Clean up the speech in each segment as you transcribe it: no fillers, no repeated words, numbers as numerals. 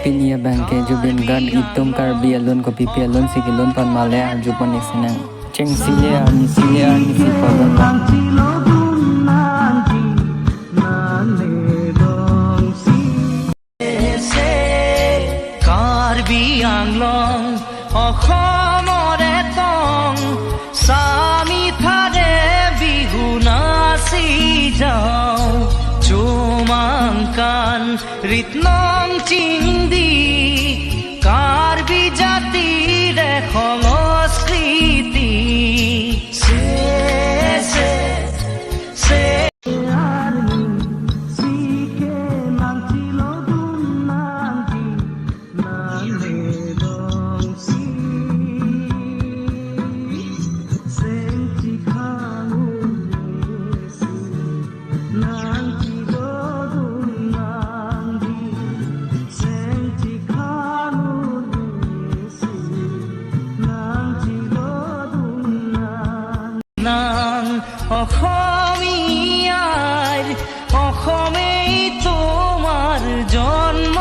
pilia bangke jubin gad itum karbi alun ko pipi alun sikilun pan male arjupon eksenang ceng sile arni sipalun karbi anglong অসমৰে তং সামি থাৰে বিহু নাচি যাওঁ চুমাংকান ৰীতনং চিন্দি কাৰ্বি জাতিৰে সংস্কৃতি অসমীয়াৰ অসমেই তোমাৰ জন্ম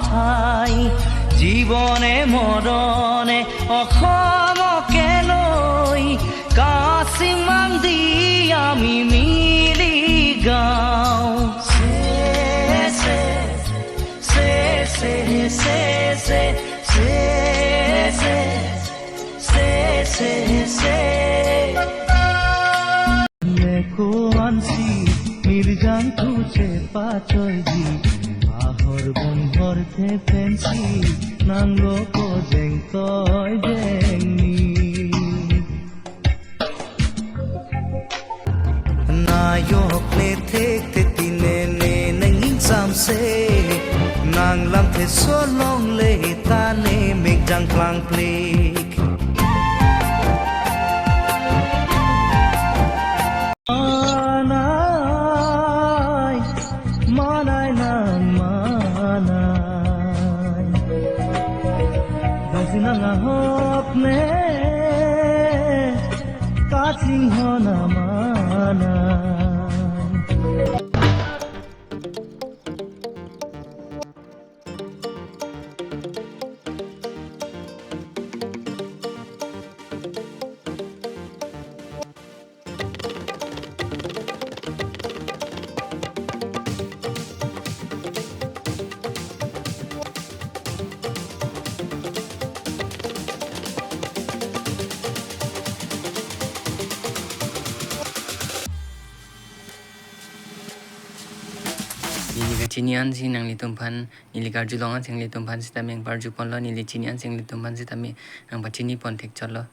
ঠাই জীৱনে মৰণে অসমকে লৈ কাচিমান দি আমি মিলি গাওঁ Kuansi mirjang tuche pachoji ahor bonhor the pensi nanglo ko jeng toy jengni nayok le thek te tine ne nangin samse nang lam the so long le ta ne mek jang klang plik Hopne kating hona mana Nili chinian si nang litumpan nili karju longan sing litumpan sitami ang parju pon lo nili chinian sing litumpan sitami ang pachini pon tek cholo